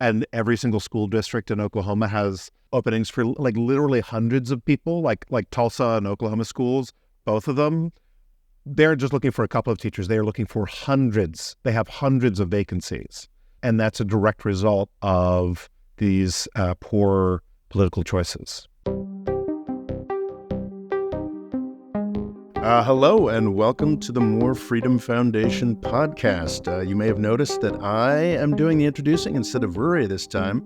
And every single school district in Oklahoma has openings for like literally hundreds of people, like Tulsa and Oklahoma schools, both of them. They're just looking for a couple of teachers. They are looking for hundreds. They have hundreds of vacancies. And that's a direct result of these poor political choices. Hello and welcome to the More Freedom Foundation podcast. You may have noticed that I am doing the introducing instead of Rory this time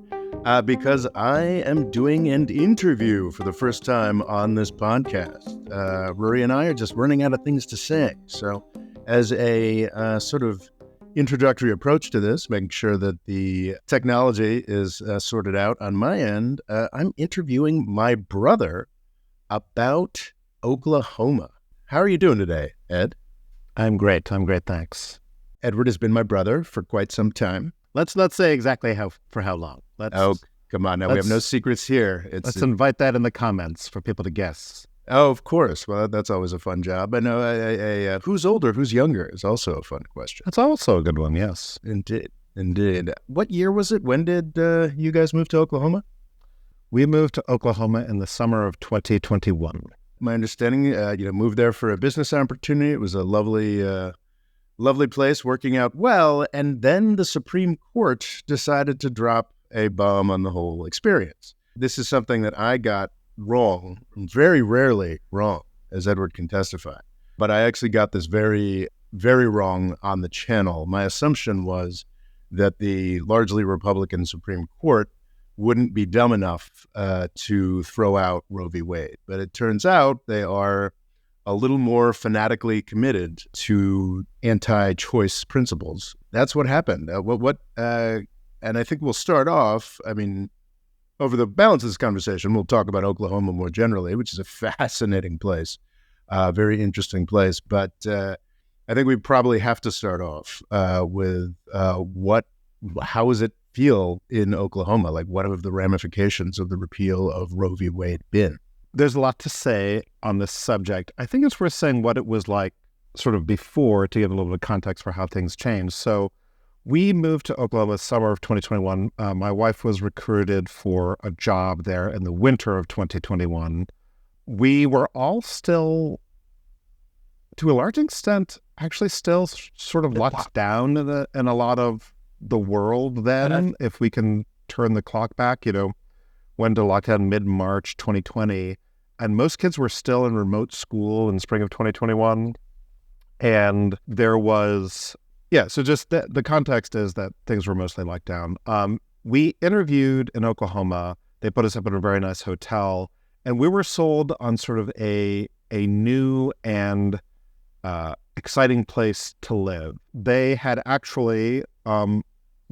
because I am doing an interview for the first time on this podcast. Rory and I are just running out of things to say. So as a sort of introductory approach to this, making sure that the technology is sorted out on my end, I'm interviewing my brother about Oklahoma. How are you doing today, Ed? I'm great, thanks. Edward has been my brother for quite some time. Let's say exactly for how long. Come on now, we have no secrets here. Let's invite that in the comments for people to guess. Oh, of course. Well, that's always a fun job. I know who's older, who's younger is also a fun question. That's also a good one, yes. Indeed. What year was it? When did you guys move to Oklahoma? We moved to Oklahoma in the summer of 2021. My understanding, moved there for a business opportunity. It was a lovely place, working out well. And then the Supreme Court decided to drop a bomb on the whole experience. This is something that I got wrong, very rarely wrong, as Edward can testify. But I actually got this very, very wrong on the channel. My assumption was that the largely Republican Supreme Court wouldn't be dumb enough to throw out Roe v. Wade. But it turns out they are a little more fanatically committed to anti-choice principles. That's what happened. And I think we'll start off, over the balance of this conversation, we'll talk about Oklahoma more generally, which is a fascinating place, very interesting place. But I think we probably have to start off with how does it feel in Oklahoma? Like, what have the ramifications of the repeal of Roe v. Wade been? There's a lot to say on this subject. I think it's worth saying what it was like sort of before to give a little bit of context for how things changed. So we moved to Oklahoma summer of 2021. My wife was recruited for a job there in the winter of 2021. We were all still, to a large extent, actually still sort of locked down in a lot of the world then, if we can turn the clock back, went to lockdown mid-March 2020, and most kids were still in remote school in spring of 2021. And there was, so just the context is that things were mostly locked down. We interviewed in Oklahoma. They put us up in a very nice hotel, and we were sold on sort of a new and exciting place to live. They had actually,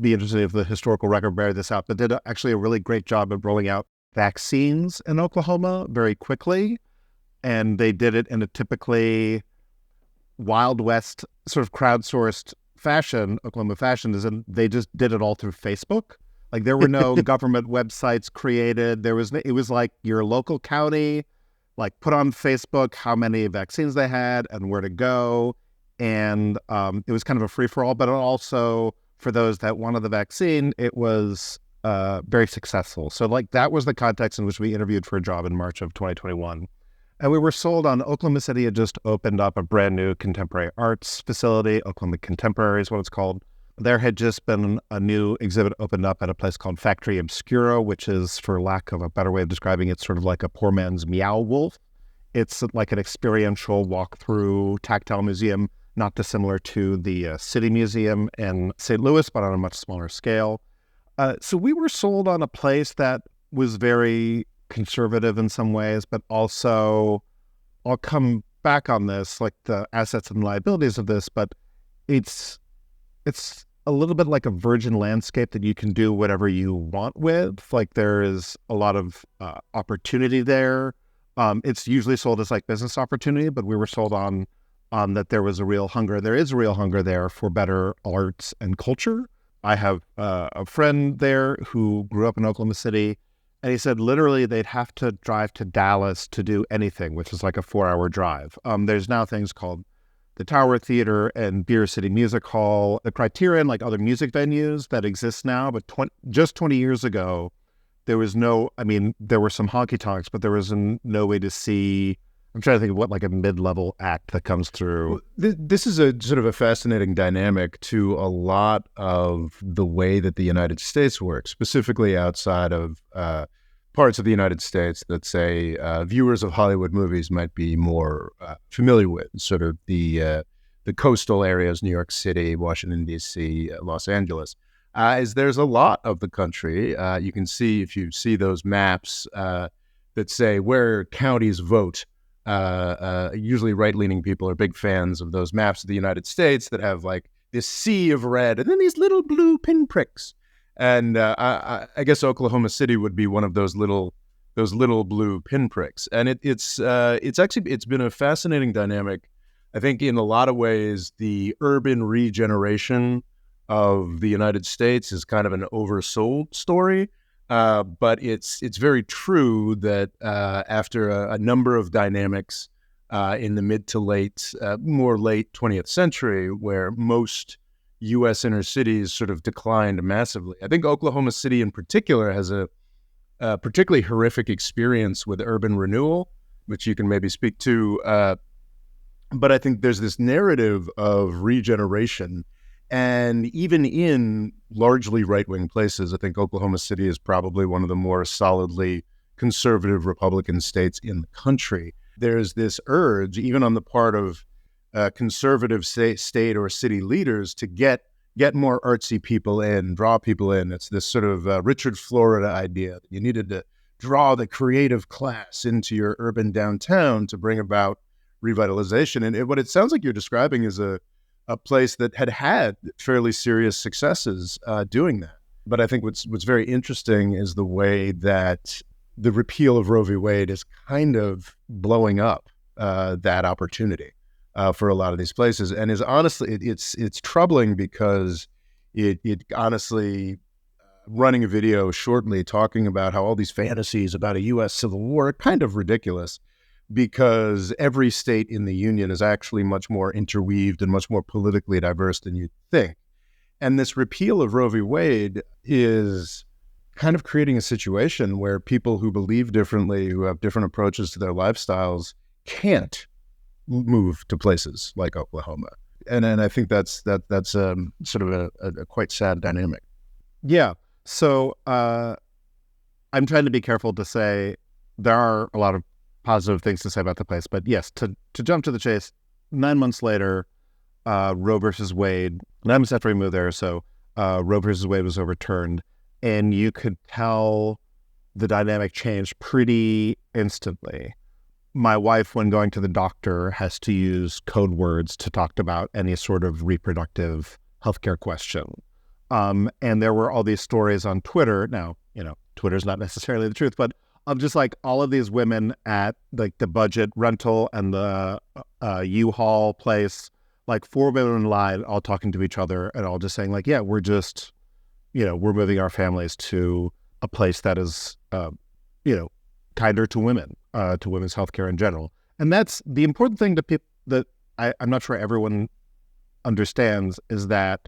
be interested if the historical record bear this out, but did actually a really great job of rolling out vaccines in Oklahoma very quickly. And they did it in a typically Wild West sort of crowdsourced fashion. Oklahoma fashion is, and they just did it all through Facebook. Like, there were no government websites created. It was like your local county, like, put on Facebook how many vaccines they had and where to go. And it was kind of a free-for-all, but also for those that wanted the vaccine, it was very successful. So, that was the context in which we interviewed for a job in March of 2021. And we were sold on Oklahoma City had just opened up a brand new contemporary arts facility. Oklahoma Contemporary is what it's called. There had just been a new exhibit opened up at a place called Factory Obscura, which is, for lack of a better way of describing it, sort of like a poor man's Meow Wolf. It's like an experiential walk-through tactile museum, not dissimilar to the City Museum in St. Louis, but on a much smaller scale. So we were sold on a place that was very conservative in some ways, but also, I'll come back on this, like the assets and liabilities of this, but it's a little bit like a virgin landscape that you can do whatever you want with. Like, there is a lot of opportunity there. It's usually sold as like business opportunity, but we were sold on that there was a real hunger. There is a real hunger there for better arts and culture. I have a friend there who grew up in Oklahoma City, and he said literally they'd have to drive to Dallas to do anything, which is like a 4-hour drive. There's now things called the Tower Theater and Beer City Music Hall, the Criterion, like other music venues that exist now. But just 20 years ago, there was there were some honky-tonks, but there was no way to see. I'm trying to think of what like a mid-level act that comes through. Well, this is a sort of a fascinating dynamic to a lot of the way that the United States works, specifically outside of parts of the United States that, say, viewers of Hollywood movies might be more familiar with, sort of the coastal areas, New York City, Washington, D.C., Los Angeles. Is there's a lot of the country. You can see, if you see those maps that say where counties vote, usually right-leaning people are big fans of those maps of the United States that have like this sea of red and then these little blue pinpricks. And I guess Oklahoma City would be one of those little blue pinpricks. And it's been a fascinating dynamic. I think in a lot of ways, the urban regeneration of the United States is kind of an oversold story. But it's very true that after a number of dynamics in the mid to late 20th century, where most U.S. inner cities sort of declined massively, I think Oklahoma City in particular has a particularly horrific experience with urban renewal, which you can maybe speak to. But I think there's this narrative of regeneration. And even in largely right-wing places, I think Oklahoma City is probably one of the more solidly conservative Republican states in the country. There's this urge, even on the part of conservative state or city leaders, to get more artsy people in, draw people in. It's this sort of Richard Florida idea that you needed to draw the creative class into your urban downtown to bring about revitalization. And what it sounds like you're describing is a place that had fairly serious successes doing that. But I think what's very interesting is the way that the repeal of Roe v. Wade is kind of blowing up that opportunity for a lot of these places. And is honestly, it's troubling because it honestly, running a video shortly talking about how all these fantasies about a U.S. Civil War are kind of ridiculous, because every state in the Union is actually much more interweaved and much more politically diverse than you'd think. And this repeal of Roe v. Wade is kind of creating a situation where people who believe differently, who have different approaches to their lifestyles, can't move to places like Oklahoma. And I think that's sort of a quite sad dynamic. Yeah. So I'm trying to be careful to say there are a lot of positive things to say about the place. But yes, to jump to the chase, 9 months later, Roe versus Wade, 9 months after we moved there, so Roe versus Wade was overturned. And you could tell the dynamic changed pretty instantly. My wife, when going to the doctor, has to use code words to talk about any sort of reproductive healthcare question. And there were all these stories on Twitter. Now, Twitter's not necessarily the truth, but of just like all of these women at like the budget rental and the U-Haul place, like 4 women in line all talking to each other and all just saying like, yeah, we're just, we're moving our families to a place that is, kinder to women, to women's healthcare in general. And that's the important thing to people that I'm not sure everyone understands, is that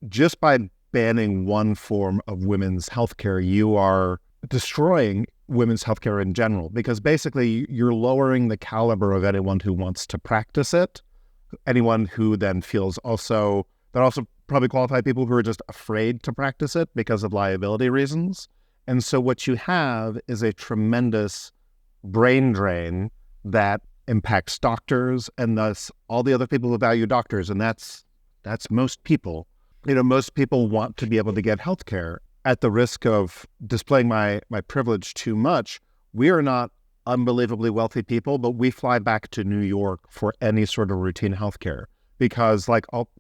just by banning one form of women's healthcare, you are destroying women's healthcare in general, because basically you're lowering the caliber of anyone who wants to practice it, anyone who then feels also probably qualified people who are just afraid to practice it because of liability reasons. And so what you have is a tremendous brain drain that impacts doctors and thus all the other people who value doctors. And that's most people. Most people want to be able to get healthcare. At the risk of displaying my privilege too much, we are not unbelievably wealthy people, but we fly back to New York for any sort of routine healthcare. Because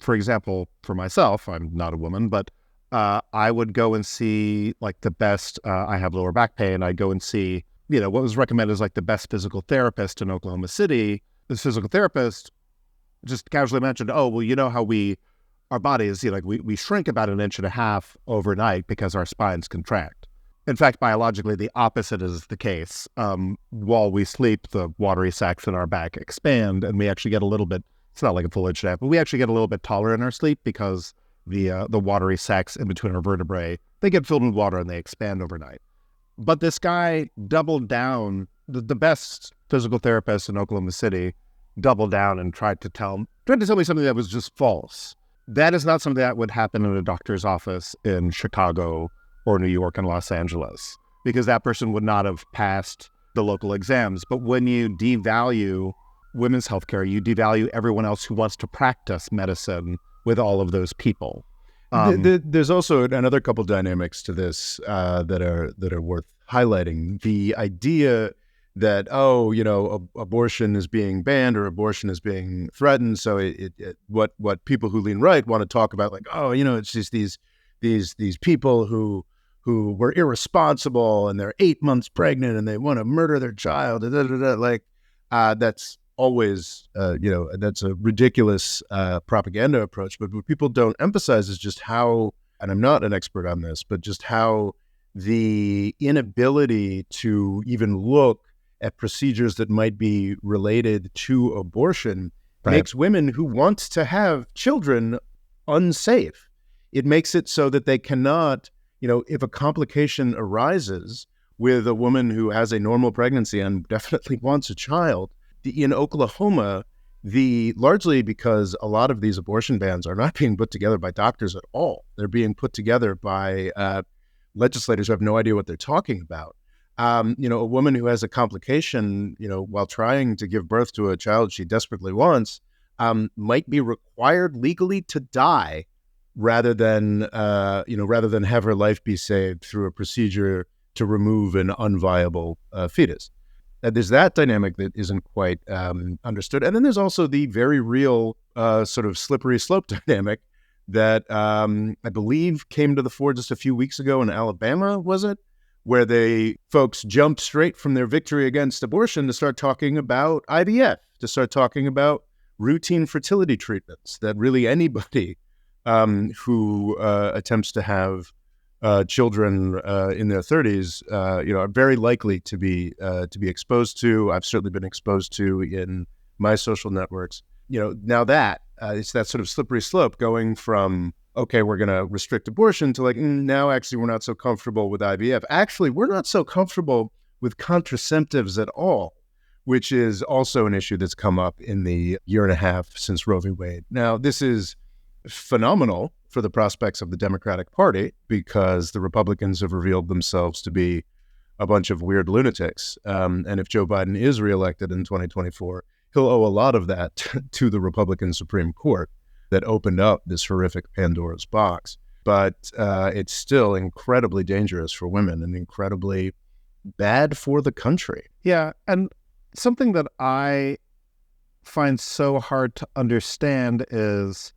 for example, for myself, I'm not a woman, but I would go and see like the best, I have lower back pain. I'd go and see, what was recommended as like the best physical therapist in Oklahoma City. This physical therapist just casually mentioned, oh, well, how our bodies, we shrink about 1.5 inches overnight because our spines contract. In fact, biologically, the opposite is the case. While we sleep, the watery sacs in our back expand, and we actually get a little bit it's not like a full inch and a half, but we actually get a little bit taller in our sleep because the watery sacs in between our vertebrae, they get filled with water and they expand overnight. But this guy doubled down, the best physical therapist in Oklahoma City doubled down and tried to tell me something that was just false. That is not something that would happen in a doctor's office in Chicago or New York and Los Angeles, because that person would not have passed the local exams. But when you devalue women's healthcare, you devalue everyone else who wants to practice medicine with all of those people. There's also another couple dynamics to this that are worth highlighting. The idea that, abortion is being banned or abortion is being threatened. So what people who lean right want to talk about, like, it's just these people who were irresponsible and they're 8 months pregnant and they want to murder their child. That's always, that's a ridiculous propaganda approach. But what people don't emphasize is just how, and I'm not an expert on this, but just how the inability to even look at procedures that might be related to abortion makes women who want to have children unsafe. It makes it so that they cannot, if a complication arises with a woman who has a normal pregnancy and definitely wants a child, in Oklahoma, largely because a lot of these abortion bans are not being put together by doctors at all. They're being put together by legislators who have no idea what they're talking about. A woman who has a complication, while trying to give birth to a child she desperately wants, might be required legally to die rather than have her life be saved through a procedure to remove an unviable fetus. There's that dynamic that isn't quite understood. And then there's also the very real sort of slippery slope dynamic that I believe came to the fore just a few weeks ago in Alabama, was it? Where folks jumped straight from their victory against abortion to start talking about IVF, to start talking about routine fertility treatments that really anybody who attempts to have children in their 30s, are very likely to be exposed to. I've certainly been exposed to in my social networks. Now that it's that sort of slippery slope going from, okay, we're going to restrict abortion to now actually we're not so comfortable with IVF. Actually, we're not so comfortable with contraceptives at all, which is also an issue that's come up in the year and a half since Roe v. Wade. Now, this is phenomenal for the prospects of the Democratic Party because the Republicans have revealed themselves to be a bunch of weird lunatics. And if Joe Biden is reelected in 2024, he'll owe a lot of that to the Republican Supreme Court that opened up this horrific Pandora's box. But it's still incredibly dangerous for women and incredibly bad for the country. Yeah, and something that I find so hard to understand is,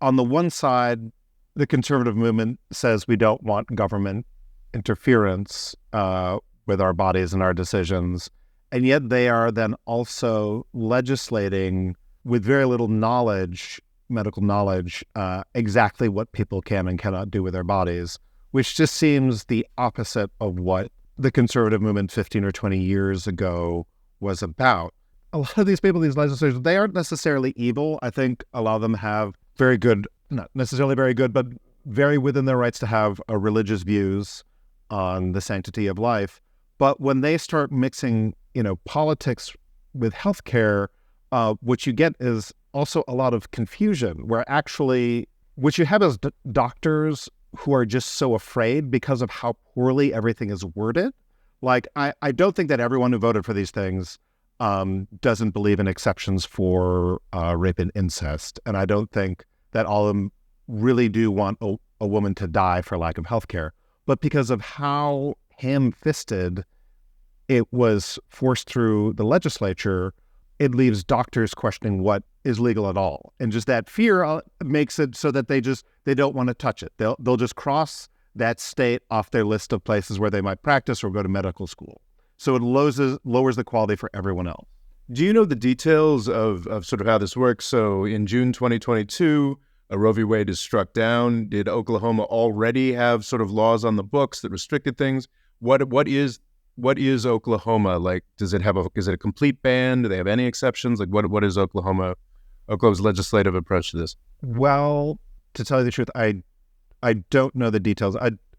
on the one side, the conservative movement says we don't want government interference with our bodies and our decisions, and yet they are then also legislating with very little knowledge, medical knowledge, exactly what people can and cannot do with their bodies, which just seems the opposite of what the conservative movement 15 or 20 years ago was about. A lot of these people, these legislators, they aren't necessarily evil. I think a lot of them have very good, not necessarily very good, but very within their rights to have religious views on the sanctity of life. But when they start mixing, politics with healthcare, what you get is also a lot of confusion, where actually what you have is doctors who are just so afraid because of how poorly everything is worded. Like, I don't think that everyone who voted for these things doesn't believe in exceptions for rape and incest. And I don't think that all of them really do want a woman to die for lack of health care. But because of how ham-fisted it was forced through the legislature, it leaves doctors questioning what is legal at all. And just that fear makes it so that they don't want to touch it. They'll just cross that state off their list of places where they might practice or go to medical school. So it lowers the quality for everyone else. Do you know the details of sort of how this works? So in June 2022, Roe v. Wade is struck down. Did Oklahoma already have sort of laws on the books that restricted things? What is Oklahoma like? Is it a complete ban? Do they have any exceptions? Like what is Oklahoma Oklahoma's legislative approach to this? Well, to tell you the truth, I don't know the details.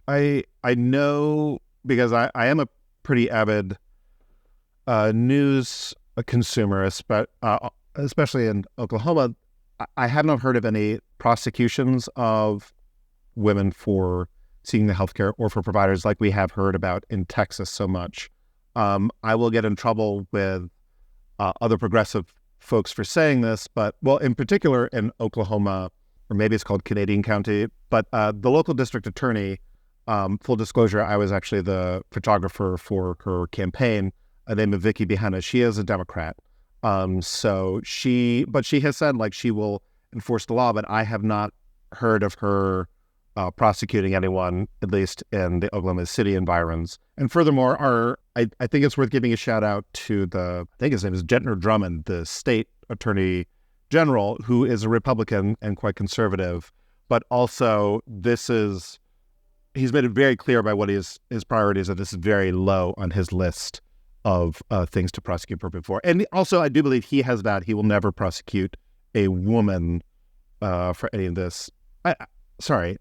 I know because I am a pretty avid news consumer, especially in Oklahoma. I have not heard of any prosecutions of women for seeking the healthcare or for providers like we have heard about in Texas so much. I will get in trouble with other progressive folks for saying this, but well, in particular in Oklahoma, or maybe it's called Canadian County, but the local district attorney, full disclosure, I was actually the photographer for her campaign, named Vicky Behena. She is a Democrat. But she has said like she will enforce the law, but I have not heard of her prosecuting anyone, at least in the Oklahoma City environs. And furthermore, I think it's worth giving a shout out to I think his name is Gentner Drummond, the state attorney general, who is a Republican and quite conservative, but also he's made it very clear by what his priorities are. This is very low on his list of things to prosecute appropriate for. And also, I do believe he has vowed he will never prosecute a woman for any of this.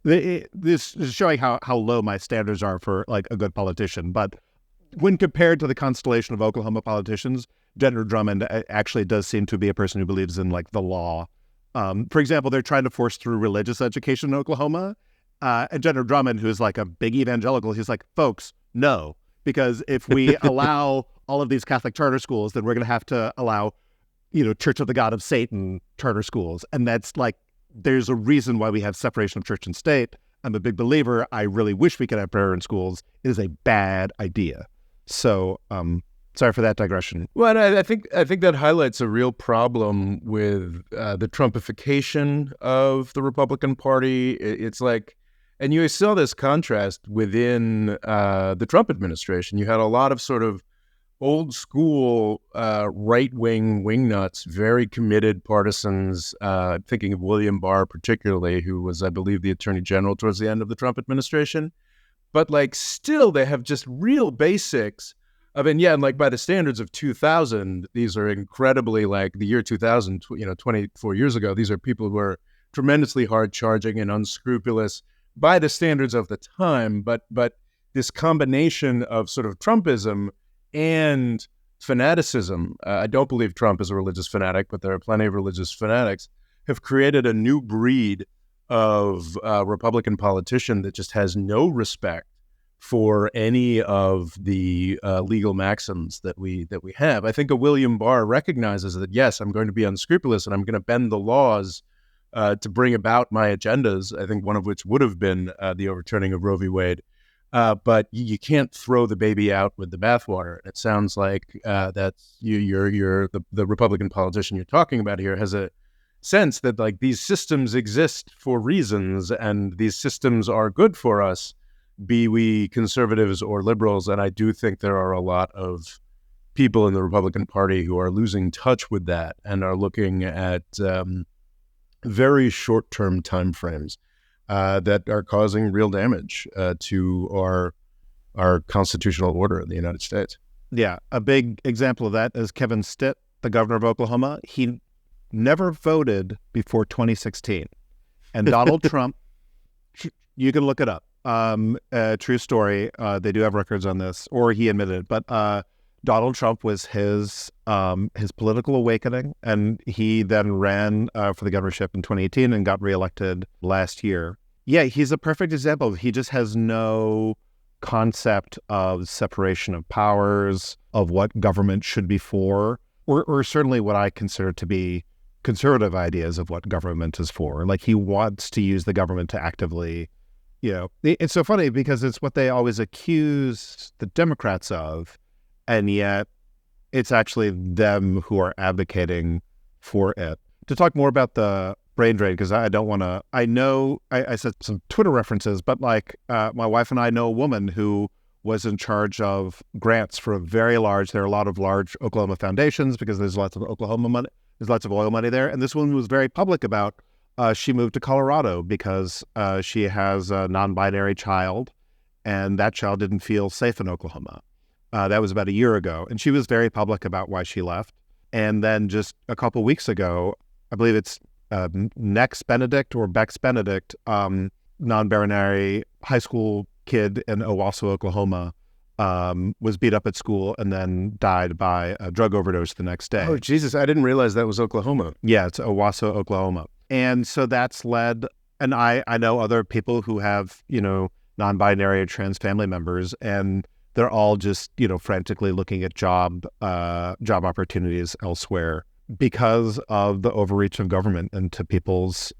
This is showing how low my standards are for like a good politician. But when compared to the constellation of Oklahoma politicians, Gentner Drummond actually does seem to be a person who believes in like the law. For example, they're trying to force through religious education in Oklahoma. And Gentner Drummond, who is like a big evangelical, he's like, folks, no. Because if we allow all of these Catholic charter schools, then we're going to have to allow, Church of the God of Satan charter schools. And that's like, there's a reason why we have separation of church and state. I'm a big believer. I really wish we could have prayer in schools. It is a bad idea. So, sorry for that digression. Well, I think that highlights a real problem with the Trumpification of the Republican Party. It's like, and you saw this contrast within the Trump administration. You had a lot of sort of old school right-wing wingnuts, very committed partisans, thinking of William Barr particularly, who was, I believe, the attorney general towards the end of the Trump administration. But like still they have just real basics of, and like by the standards of 2000, these are incredibly like the year 2000, 24 years ago, these are people who are tremendously hard charging and unscrupulous by the standards of the time. But this combination of sort of Trumpism and fanaticism, I don't believe Trump is a religious fanatic, but there are plenty of religious fanatics, have created a new breed of Republican politician that just has no respect for any of the legal maxims that we have. I think a William Barr recognizes that, yes, I'm going to be unscrupulous and I'm going to bend the laws to bring about my agendas, I think one of which would have been the overturning of Roe v. Wade. But you can't throw the baby out with the bathwater. It sounds like that's the Republican politician you're talking about here has a sense that like these systems exist for reasons and these systems are good for us, be we conservatives or liberals. And I do think there are a lot of people in the Republican Party who are losing touch with that and are looking at very short-term timeframes that are causing real damage to our constitutional order in the United States. Yeah, a big example of that is Kevin Stitt, the governor of Oklahoma. He never voted before 2016. And Donald Trump, you can look it up. True story. They do have records on this, or he admitted it. But Donald Trump was his political awakening, and he then ran for the governorship in 2018 and got reelected last year. Yeah, he's a perfect example. He just has no concept of separation of powers, of what government should be for, or certainly what I consider to be conservative ideas of what government is for. Like he wants to use the government to actively, it's so funny because it's what they always accuse the Democrats of, and yet it's actually them who are advocating for it. To talk more about the brain drain, because I don't want to, I said some Twitter references, but like my wife and I know a woman who was in charge of grants for there are a lot of large Oklahoma foundations because there's lots of Oklahoma money, there's lots of oil money there. And this woman was very public about, she moved to Colorado because she has a non-binary child and that child didn't feel safe in Oklahoma. That was about a year ago. And she was very public about why she left. And then just a couple weeks ago, I believe it's Nex Benedict or Bex Benedict, non-binary high school kid in Owasso, Oklahoma, was beat up at school and then died by a drug overdose the next day. Oh, Jesus. I didn't realize that was Oklahoma. Yeah, it's Owasso, Oklahoma. And so that's led, and I know other people who have, non-binary or trans family members, and they're all just, frantically looking at job opportunities elsewhere because of the overreach of government into people's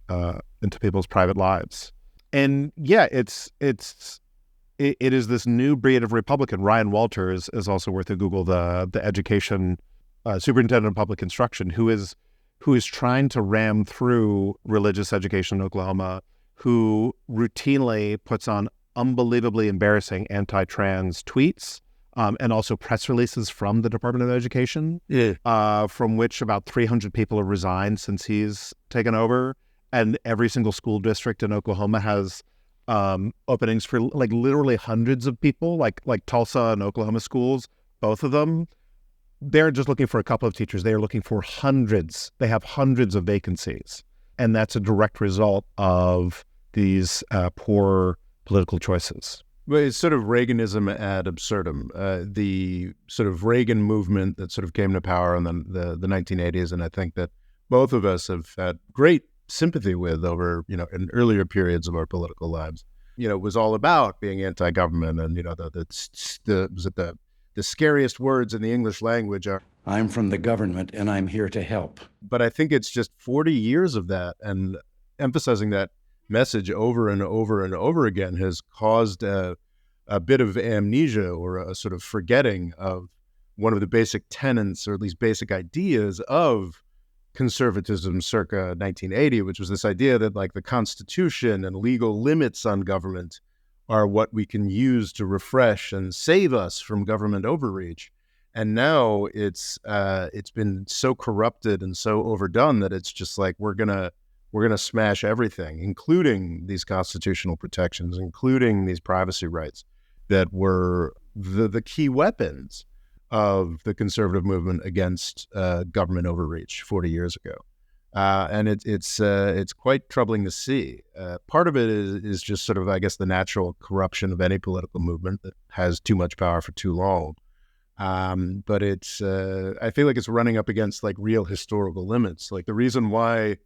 private lives. And yeah, it is this new breed of Republican. Ryan Walters is also worth a Google, the education superintendent of public instruction, who is trying to ram through religious education in Oklahoma, who routinely puts on unbelievably embarrassing anti-trans tweets and also press releases from the Department of Education, from which about 300 people have resigned since he's taken over. And every single school district in Oklahoma has openings for like literally hundreds of people, like Tulsa and Oklahoma schools, both of them. They're just looking for a couple of teachers. They are looking for hundreds. They have hundreds of vacancies. And that's a direct result of these poor political choices. Well, it's sort of Reaganism ad absurdum. The sort of Reagan movement that sort of came to power in the 1980s, and I think that both of us have had great sympathy with over, in earlier periods of our political lives, was all about being anti-government. And, the scariest words in the English language are, "I'm from the government and I'm here to help." But I think it's just 40 years of that, and emphasizing that message over and over and over again has caused a bit of amnesia, or a sort of forgetting of one of the basic tenets, or at least basic ideas of conservatism circa 1980, which was this idea that like the Constitution and legal limits on government are what we can use to refresh and save us from government overreach. And now it's been so corrupted and so overdone that it's just like we're gonna smash everything, including these constitutional protections, including these privacy rights that were the key weapons of the conservative movement against government overreach 40 years ago. And it's quite troubling to see. Part of it is just sort of, I guess, the natural corruption of any political movement that has too much power for too long. But I feel like it's running up against like real historical limits. Like the reason why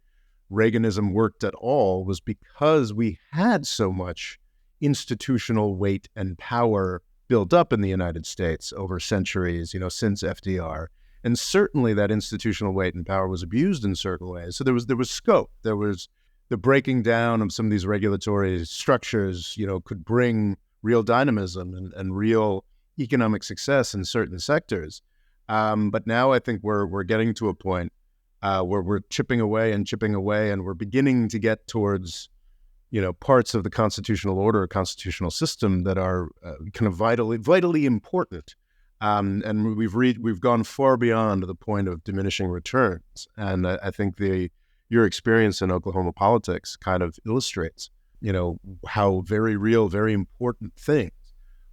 Reaganism worked at all was because we had so much institutional weight and power built up in the United States over centuries, since FDR. And certainly that institutional weight and power was abused in certain ways. So there was scope. There was the breaking down of some of these regulatory structures, could bring real dynamism and real economic success in certain sectors. But now I think we're getting to a point where we're chipping away, and we're beginning to get towards, parts of the constitutional order, constitutional system that are kind of vitally important. And we've gone far beyond the point of diminishing returns. And I think your experience in Oklahoma politics kind of illustrates, how very real, very important things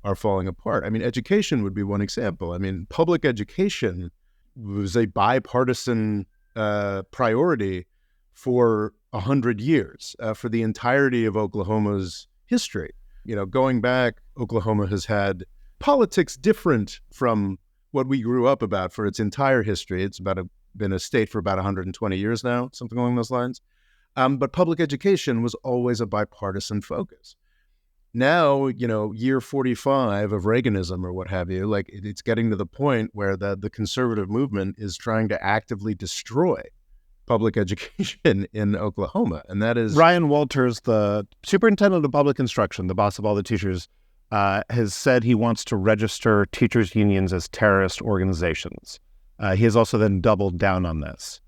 are falling apart. I mean, education would be one example. I mean, public education was a bipartisan priority for 100 years, for the entirety of Oklahoma's history. Going back, Oklahoma has had politics different from what we grew up about for its entire history. It's been a state for about 120 years now, something along those lines. But public education was always a bipartisan focus. Now, year 45 of Reaganism or what have you, like it's getting to the point where the conservative movement is trying to actively destroy public education in Oklahoma. And that is... Ryan Walters, the superintendent of public instruction, the boss of all the teachers, has said he wants to register teachers' unions as terrorist organizations. He has also then doubled down on this.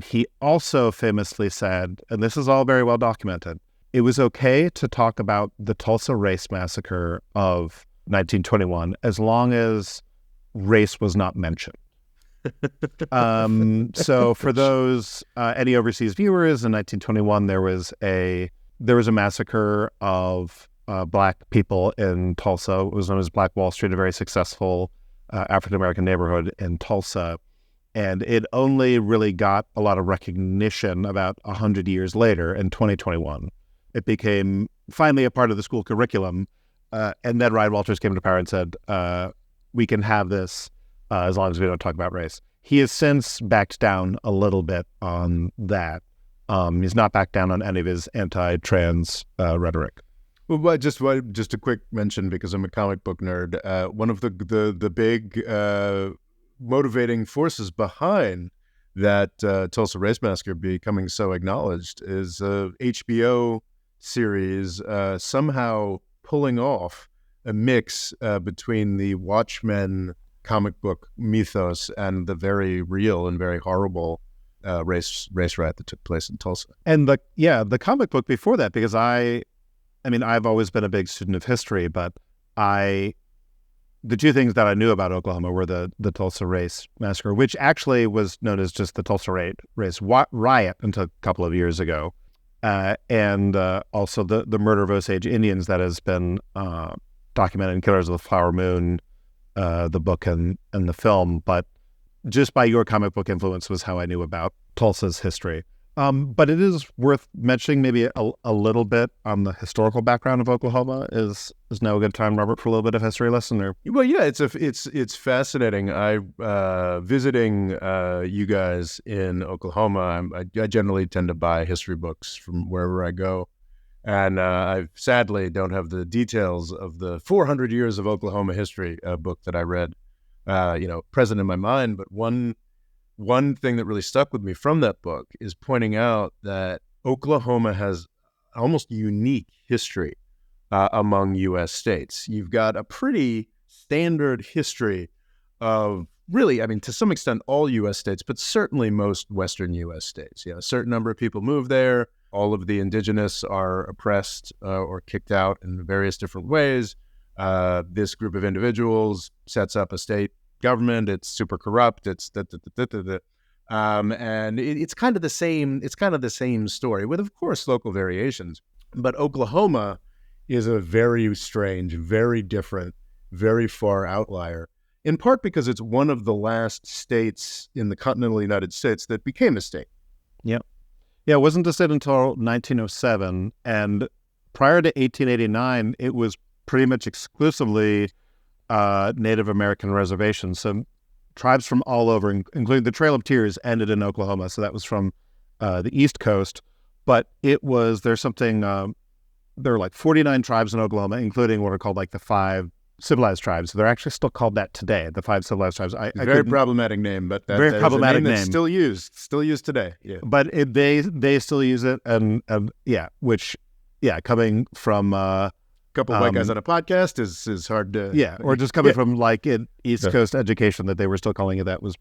He also famously said, and this is all very well documented, it was okay to talk about the Tulsa race massacre of 1921 as long as race was not mentioned. So for those any overseas viewers, in 1921 there was a massacre of Black people in Tulsa. It was known as Black Wall Street, a very successful African American neighborhood in Tulsa, And it only really got a lot of recognition about 100 years later in 2021. It became finally a part of the school curriculum. And then Ryan Walters came to power and said, we can have this as long as we don't talk about race. He has since backed down a little bit on that. He's not backed down on any of his anti-trans rhetoric. Well, just a quick mention, because I'm a comic book nerd. One of the big motivating forces behind that Tulsa Race Massacre becoming so acknowledged is HBO series somehow pulling off a mix between the Watchmen comic book mythos and the very real and very horrible race riot that took place in Tulsa. And the comic book before that, because I mean, I've always been a big student of history, but the two things that I knew about Oklahoma were the Tulsa Race Massacre, which actually was known as just the Tulsa Race Riot until a couple of years ago, and also the murder of Osage Indians that has been documented in Killers of the Flower Moon, the book and the film. But just by your comic book influence was how I knew about Tulsa's history. But it is worth mentioning maybe a little bit on the historical background of Oklahoma. Is now a good time, Robert, for a little bit of history lesson? Or well, yeah, it's fascinating. I visiting you guys in Oklahoma. I generally tend to buy history books from wherever I go, and I sadly don't have the details of the 400 years of Oklahoma history book that I read, present in my mind. But one thing that really stuck with me from that book is pointing out that Oklahoma has almost unique history among U.S. states. You've got a pretty standard history of really, I mean, to some extent, all U.S. states, but certainly most Western U.S. states. A certain number of people move there. All of the indigenous are oppressed or kicked out in various different ways. This group of individuals sets up a state government. It's super corrupt. It's and it's kind of the same. It's kind of the same story with, of course, local variations. But Oklahoma is a very strange, very different, very far outlier. In part because it's one of the last states in the continental United States that became a state. Yeah, it wasn't a state until 1907, and prior to 1889, it was pretty much exclusively Native American reservations. So tribes from all over, including the Trail of Tears, ended in Oklahoma. So that was from the East Coast. But there's something, there are like 49 tribes in Oklahoma, including what are called like the 5 civilized tribes. So they're actually still called that today, the 5 civilized tribes. Very problematic name, but that very problematic name. Still used today. Yeah. But they still use it, and coming from couple of white guys on a podcast is hard to... or just coming from like an East Coast education that they were still calling it that was,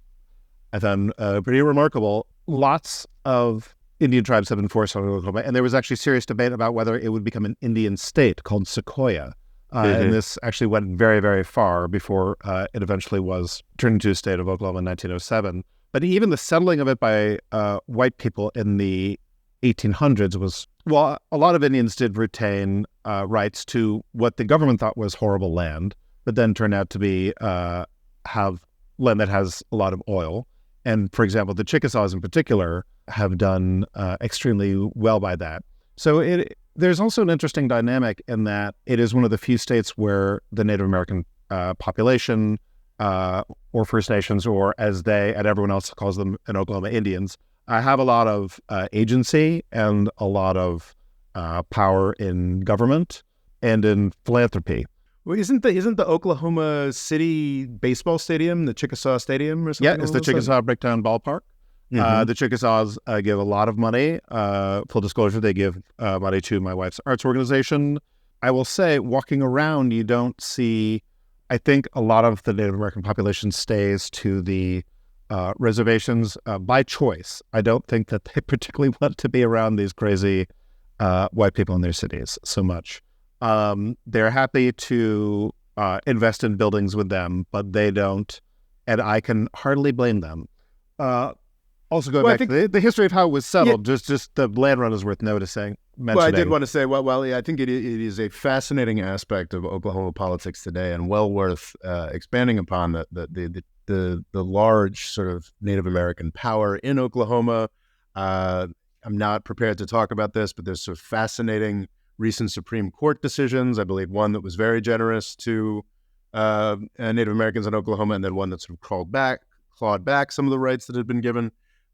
I thought, pretty remarkable. Lots of Indian tribes have been forced on Oklahoma, and there was actually serious debate about whether it would become an Indian state called Sequoia. And this actually went very, very far before it eventually was turned into a state of Oklahoma in 1907. But even the settling of it by white people in the 1800s was, well, a lot of Indians did retain rights to what the government thought was horrible land, but then turned out to be have land that has a lot of oil. And for example, the Chickasaws in particular have done extremely well by that. So there's also an interesting dynamic in that it is one of the few states where the Native American population or First Nations, or as everyone else calls them in Oklahoma, Indians, have a lot of agency and a lot of power in government and in philanthropy. Well, isn't the Oklahoma City baseball stadium the Chickasaw Stadium or something? Yeah, it's the Chickasaw Bricktown Ballpark. Mm-hmm. The Chickasaws give a lot of money. Full disclosure, they give money to my wife's arts organization. I will say, walking around, you don't see, I think a lot of the Native American population stays to the reservations by choice. I don't think that they particularly want to be around these crazy white people in their cities so much. They're happy to invest in buildings with them, but they don't, and I can hardly blame them. Also going Well, I back think- to the history of how it was settled, just the land run is worth mentioning. Well, I did want to say, I think it is a fascinating aspect of Oklahoma politics today, and well worth expanding upon the large sort of Native American power in Oklahoma. I'm not prepared to talk about this, but there's some fascinating recent Supreme Court decisions. I believe one that was very generous to Native Americans in Oklahoma, and then one that sort of clawed back some of the rights that had been given.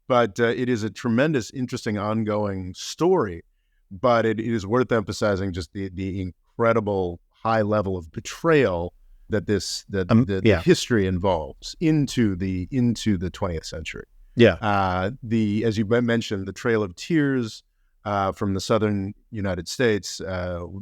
But it is a tremendous, interesting, ongoing story. But it is worth emphasizing just the incredible high level of betrayal that the history involves into the 20th century. Yeah. As you mentioned, the Trail of Tears from the southern United States,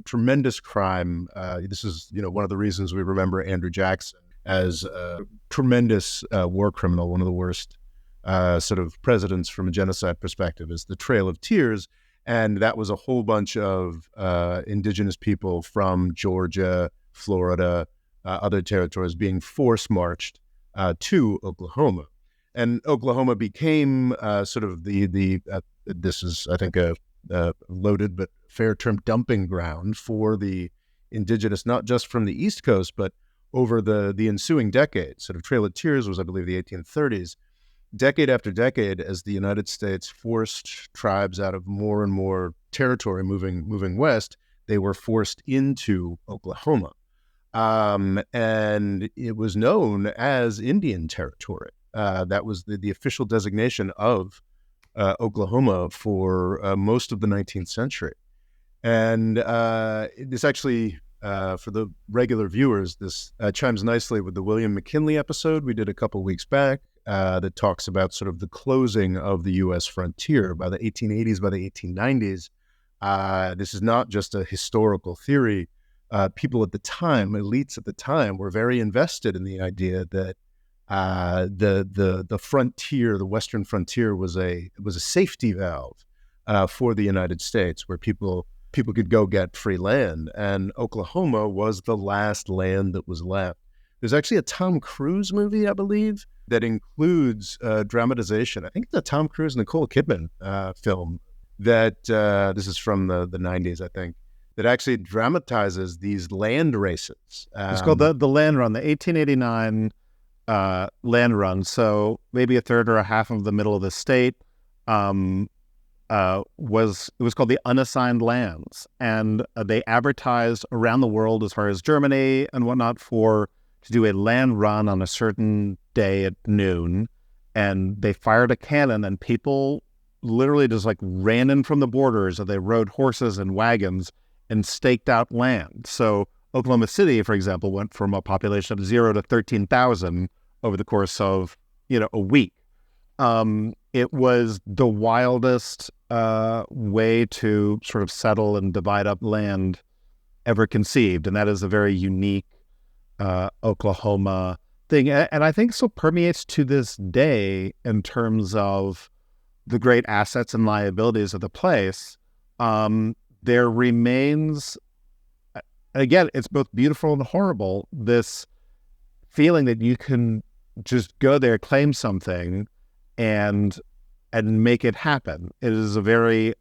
tremendous crime. This is one of the reasons we remember Andrew Jackson as a tremendous war criminal, one of the worst sort of presidents from a genocide perspective, is the Trail of Tears. And that was a whole bunch of indigenous people from Georgia, Florida, other territories being force-marched to Oklahoma. And Oklahoma became sort of this is, I think, a loaded but fair term, dumping ground for the indigenous, not just from the East Coast, but over the ensuing decades. Sort of Trail of Tears was, I believe, the 1830s. Decade after decade, as the United States forced tribes out of more and more territory moving west, they were forced into Oklahoma. And it was known as Indian Territory. That was the official designation of Oklahoma for most of the 19th century. And this actually, for the regular viewers, this chimes nicely with the William McKinley episode we did a couple weeks back. That talks about sort of the closing of the U.S. frontier by the 1880s, by the 1890s. This is not just a historical theory. People at the time, elites at the time, were very invested in the idea that the frontier, the Western frontier, was a safety valve for the United States, where people could go get free land, and Oklahoma was the last land that was left. There's actually a Tom Cruise movie, I believe, that includes dramatization. I think it's a Tom Cruise, Nicole Kidman film that this is from the 90s, I think, that actually dramatizes these land races. It's called the Land Run, the 1889 Land Run. So maybe a third or a half of the middle of the state was called the Unassigned Lands, and they advertised around the world, as far as Germany and whatnot, to do a land run on a certain day at noon, and they fired a cannon, and people literally just like ran in from the borders, and they rode horses and wagons and staked out land. So Oklahoma City, for example, went from a population of 0 to 13,000 over the course of a week. It was the wildest way to sort of settle and divide up land ever conceived, and that is a very unique Oklahoma thing, and I think still permeates to this day in terms of the great assets and liabilities of the place. There remains, again, it's both beautiful and horrible, this feeling that you can just go there, claim something, and make it happen. It is a very,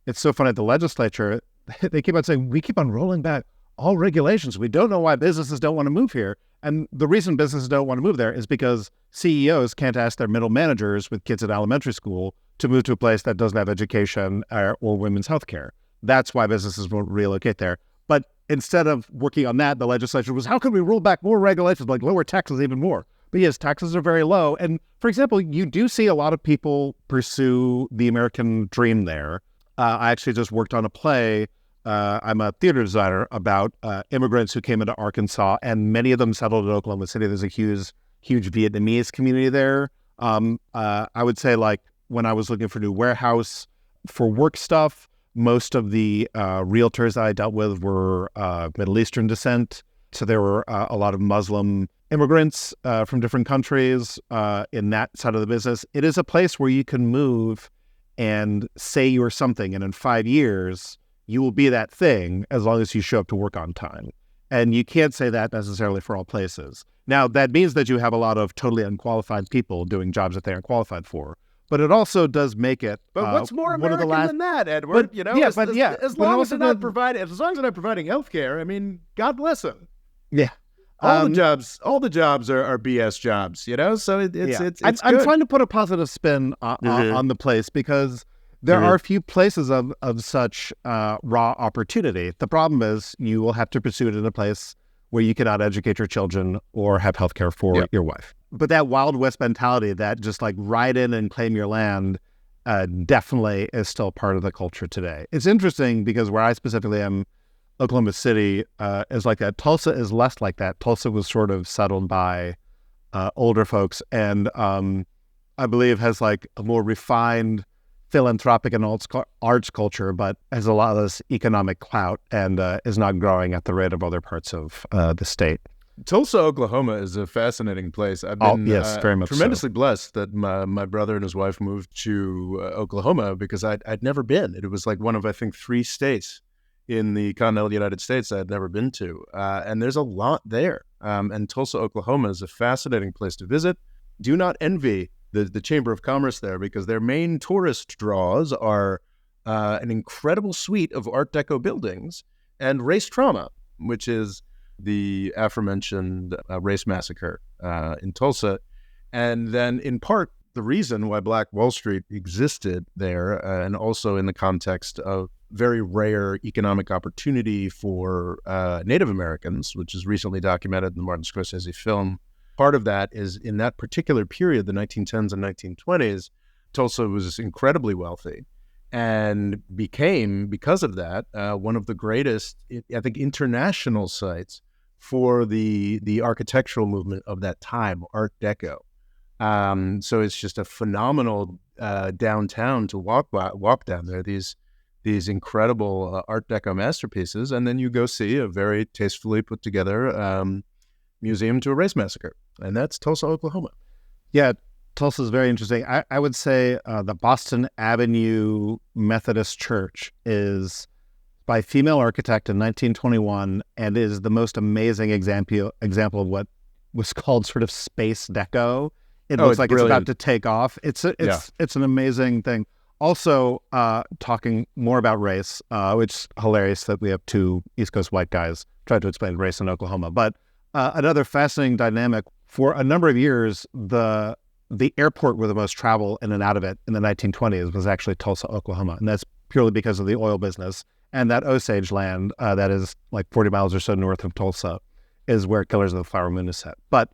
it's so funny at the legislature, they keep on saying, we keep on rolling back all regulations. We don't know why businesses don't want to move here. And the reason businesses don't want to move there is because CEOs can't ask their middle managers with kids at elementary school to move to a place that doesn't have education or women's health care. That's why businesses won't relocate there. But instead of working on that, the legislature was, how can we roll back more regulations, like lower taxes even more? But yes, taxes are very low. And for example, you do see a lot of people pursue the American dream there. I actually just worked on a play. I'm a theater designer about immigrants who came into Arkansas, and many of them settled in Oklahoma City. There's a huge Vietnamese community there. I would say, like, when I was looking for new warehouse for work stuff, most of the realtors I dealt with were Middle Eastern descent. So there were a lot of Muslim immigrants from different countries in that side of the business. It is a place where you can move and say you're something, and in 5 years, you will be that thing as long as you show up to work on time. And you can't say that necessarily for all places. Now, that means that you have a lot of totally unqualified people doing jobs that they aren't qualified for. But it also does make it. But what's more one of the American than that, Edward? But, as long as they're not providing health care, I mean, God bless them. Yeah. All the jobs are BS jobs, So it's I'm good. trying to put a positive spin on the place because there are a few places of such raw opportunity. The problem is you will have to pursue it in a place where you cannot educate your children or have health care for your wife. But that Wild West mentality, that just like ride in and claim your land, definitely is still part of the culture today. It's interesting because where I specifically am, Oklahoma City, is like that. Tulsa is less like that. Tulsa was sort of settled by older folks and I believe has like a more refined philanthropic and arts culture, but has a lot of this economic clout and is not growing at the rate of other parts of the state. Tulsa, Oklahoma is a fascinating place. I've been very much tremendously blessed that my brother and his wife moved to Oklahoma because I'd never been. It was like one of, I think, 3 states in the continental United States I had never been to. And there's a lot there. And Tulsa, Oklahoma is a fascinating place to visit. Do not envy the Chamber of Commerce there because their main tourist draws are an incredible suite of Art Deco buildings and race trauma, which is the aforementioned race massacre in Tulsa. And then in part, the reason why Black Wall Street existed there, and also in the context of very rare economic opportunity for Native Americans, which is recently documented in the Martin Scorsese film. Part of that is in that particular period, the 1910s and 1920s, Tulsa was incredibly wealthy and became, because of that, one of the greatest, I think, international sites for the architectural movement of that time, Art Deco. So it's just a phenomenal downtown to walk down there. These incredible Art Deco masterpieces, and then you go see a very tastefully put together museum to a race massacre, and that's Tulsa, Oklahoma. Yeah, Tulsa is very interesting. I would say the Boston Avenue Methodist Church is by a female architect in 1921 and is the most amazing example of what was called sort of space deco. It looks like brilliant. It's about to take off. It's an amazing thing. Also, talking more about race, which is hilarious that we have 2 East Coast white guys trying to explain race in Oklahoma. But another fascinating dynamic, for a number of years, the airport where the most travel in and out of it in the 1920s was actually Tulsa, Oklahoma. And that's purely because of the oil business. And that Osage land that is like 40 miles or so north of Tulsa is where Killers of the Flower Moon is set. But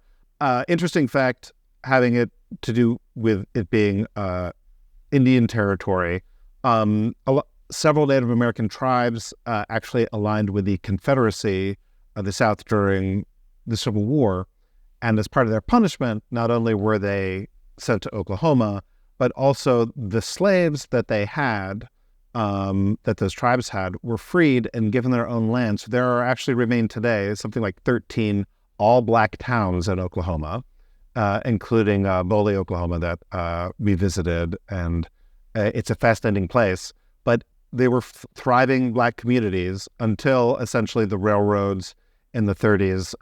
interesting fact, having it to do with it being Indian territory, several Native American tribes actually aligned with the Confederacy of the South during the Civil War. And as part of their punishment, not only were they sent to Oklahoma, but also the slaves that they had, that those tribes had, were freed and given their own land. So there are actually remain today something like 13 all-Black towns in Oklahoma, including Boley, Oklahoma, that we visited. And it's a fascinating place. But they were thriving Black communities until essentially the railroads in the 30s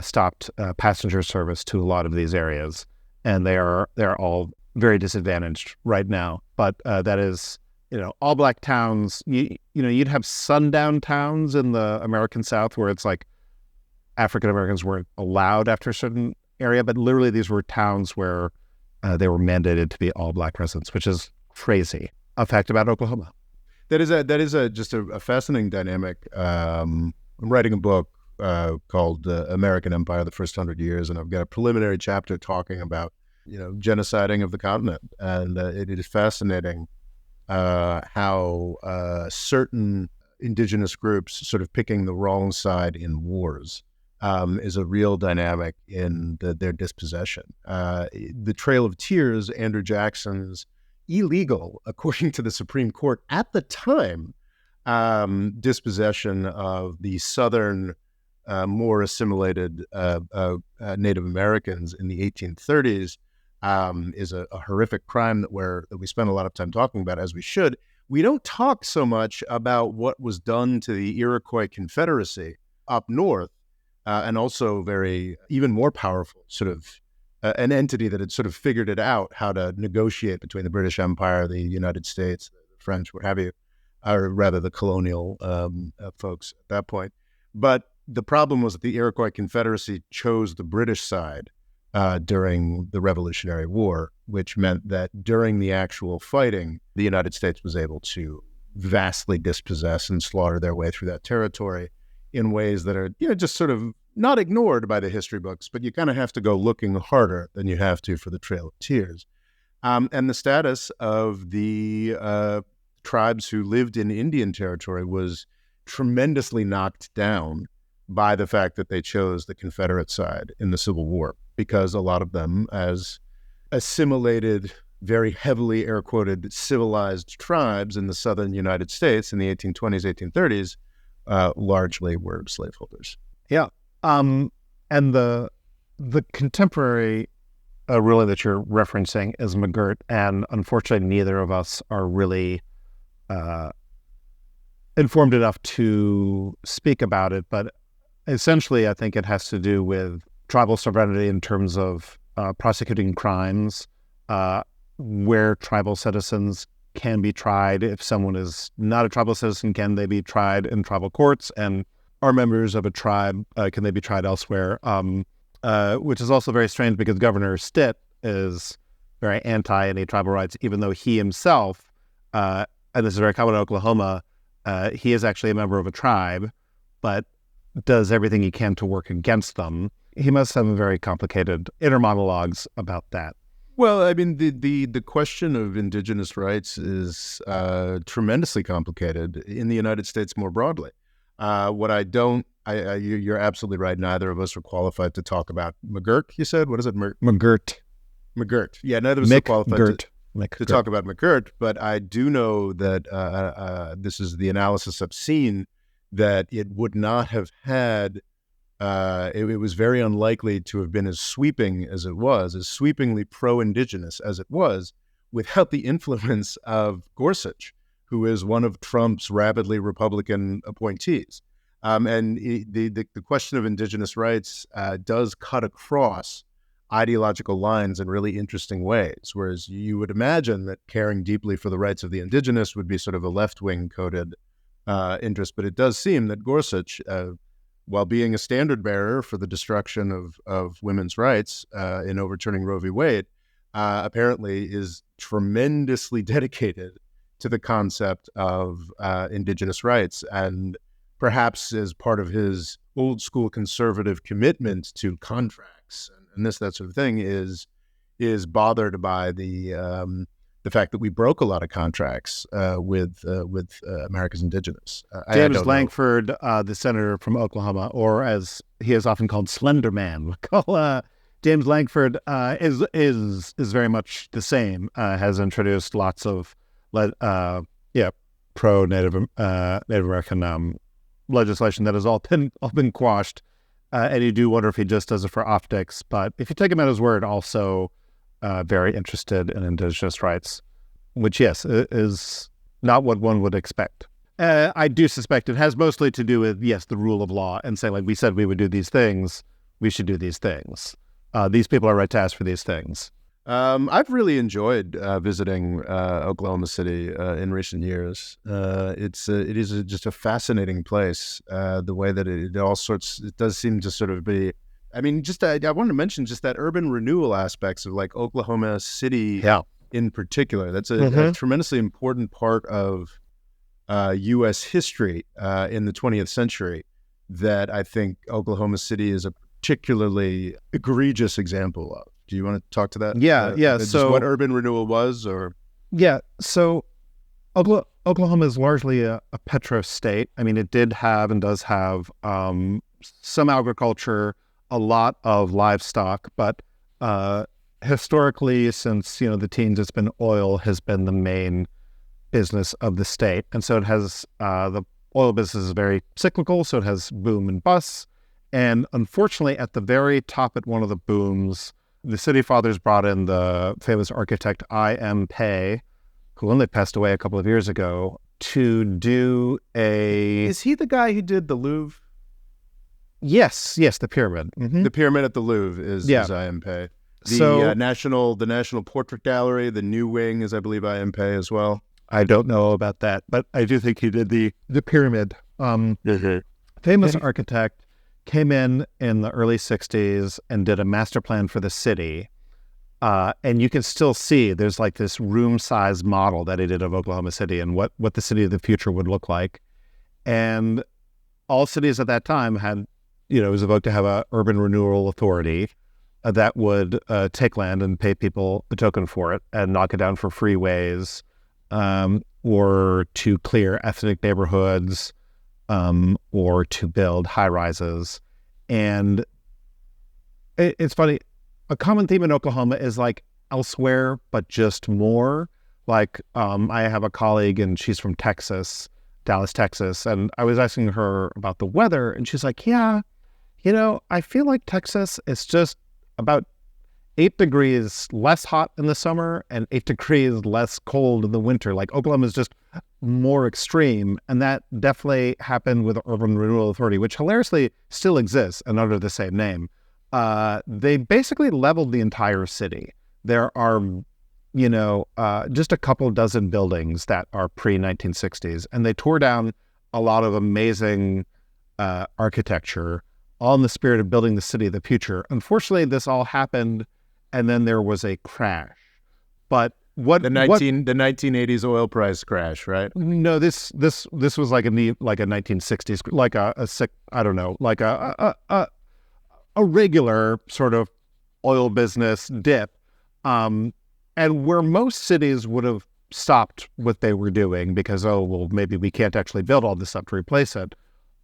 stopped passenger service to a lot of these areas, and they're all very disadvantaged right now. But that is, all Black towns. You'd have sundown towns in the American South where it's like African Americans weren't allowed after a certain area, but literally these were towns where they were mandated to be all Black residents, which is crazy. A fact about Oklahoma. That is just a fascinating dynamic. I'm writing a book called American Empire: The First 100 Years, and I've got a preliminary chapter talking about genociding of the continent, and it is fascinating how certain indigenous groups sort of picking the wrong side in wars is a real dynamic in their dispossession. The Trail of Tears, Andrew Jackson's illegal, according to the Supreme Court at the time, dispossession of the southern, more assimilated Native Americans in the 1830s is a horrific crime that we spend a lot of time talking about, as we should. We don't talk so much about what was done to the Iroquois Confederacy up north, and also very even more powerful, sort of an entity that had sort of figured it out how to negotiate between the British Empire, the United States, the French, what have you, or rather the colonial folks at that point. But the problem was that the Iroquois Confederacy chose the British side during the Revolutionary War, which meant that during the actual fighting, the United States was able to vastly dispossess and slaughter their way through that territory in ways that are, just sort of not ignored by the history books, but you kind of have to go looking harder than you have to for the Trail of Tears. And the status of the tribes who lived in Indian territory was tremendously knocked down by the fact that they chose the Confederate side in the Civil War, because a lot of them, as assimilated, very heavily air-quoted civilized tribes in the southern United States in the 1820s, 1830s, largely were slaveholders. Yeah. And the contemporary ruling that you're referencing is McGirt, and unfortunately neither of us are really informed enough to speak about it, but essentially I think it has to do with tribal sovereignty in terms of prosecuting crimes where tribal citizens can be tried. If someone is not a tribal citizen, can they be tried in tribal courts? And are members of a tribe, can they be tried elsewhere? Which is also very strange because Governor Stitt is very anti any tribal rights, even though he himself, and this is very common in Oklahoma, he is actually a member of a tribe, but does everything he can to work against them. He must have very complicated inner monologues about that. Well, I mean, the question of indigenous rights is tremendously complicated in the United States more broadly. You're absolutely right. Neither of us are qualified to talk about McGirt, you said? What is it? McGirt. McGirt. Yeah, neither of us are qualified to talk about McGirt, but I do know that this is the analysis I've seen, that it would not have had, it was very unlikely to have been as sweeping as it was, as sweepingly pro-indigenous as it was, without the influence of Gorsuch, who is one of Trump's rabidly Republican appointees. And the question of indigenous rights does cut across ideological lines in really interesting ways, whereas you would imagine that caring deeply for the rights of the indigenous would be sort of a left-wing coded interest. But it does seem that Gorsuch, while being a standard bearer for the destruction of women's rights in overturning Roe v. Wade, apparently is tremendously dedicated to the concept of indigenous rights, and perhaps as part of his old school conservative commitment to contracts and that sort of thing is bothered by the fact that we broke a lot of contracts with America's indigenous. James Lankford, the senator from Oklahoma, or as he is often called, Slender Man, we call James Lankford, is very much the same. Has introduced lots of pro-Native American legislation that has all been quashed, and you do wonder if he just does it for optics. But if you take him at his word, also very interested in indigenous rights, which yes is not what one would expect. I do suspect it has mostly to do with the rule of law, and say, like, we said we would do these things, we should do these things. These people are right to ask for these things. I've really enjoyed visiting Oklahoma City in recent years. It is just a fascinating place. The way that it does seem to sort of be. I mean, I wanted to mention just that urban renewal aspects of like Oklahoma City in particular. That's a tremendously important part of U.S. history in the 20th century that I think Oklahoma City is a particularly egregious example of. Do you want to talk to that? So what urban renewal was, or so Oklahoma is largely a petro state. I mean, it did have and does have some agriculture, a lot of livestock, but historically, since the teens, it's been oil has been the main business of the state, and so it has the oil business is very cyclical, so it has boom and bust. And unfortunately, at the very top at one of the booms, the city fathers brought in the famous architect I.M. Pei, who only passed away a couple of years ago, to do a... Is he the guy who did the Louvre? Yes, the pyramid. The pyramid at the Louvre is IMPE. The National Portrait Gallery, the new wing is, I believe, IMPE as well. I don't know about that, but I do think he did the pyramid. Famous architect, came in the early 60s and did a master plan for the city. And you can still see there's like this room-sized model that he did of Oklahoma City and what the city of the future would look like. And all cities at that time had, it was evoked to have a urban renewal authority that would take land and pay people a token for it and knock it down for freeways, or to clear ethnic neighborhoods, or to build high-rises. And it's funny, a common theme in Oklahoma is like elsewhere, but just more. Like, I have a colleague and she's from Texas, Dallas, Texas, and I was asking her about the weather, and she's like, yeah, I feel like Texas is just about 8 degrees less hot in the summer and 8 degrees less cold in the winter. Like, Oklahoma is just more extreme, and that definitely happened with Urban Renewal Authority, which hilariously still exists and under the same name. They basically leveled the entire city. There are just a couple dozen buildings that are pre-1960s, and they tore down a lot of amazing architecture, all in the spirit of building the city of the future. Unfortunately, this all happened, and then there was a crash. But the 1980s oil price crash, right? No, this was like a 1960s, like a regular sort of oil business dip. And where most cities would have stopped what they were doing because, maybe we can't actually build all this stuff to replace it,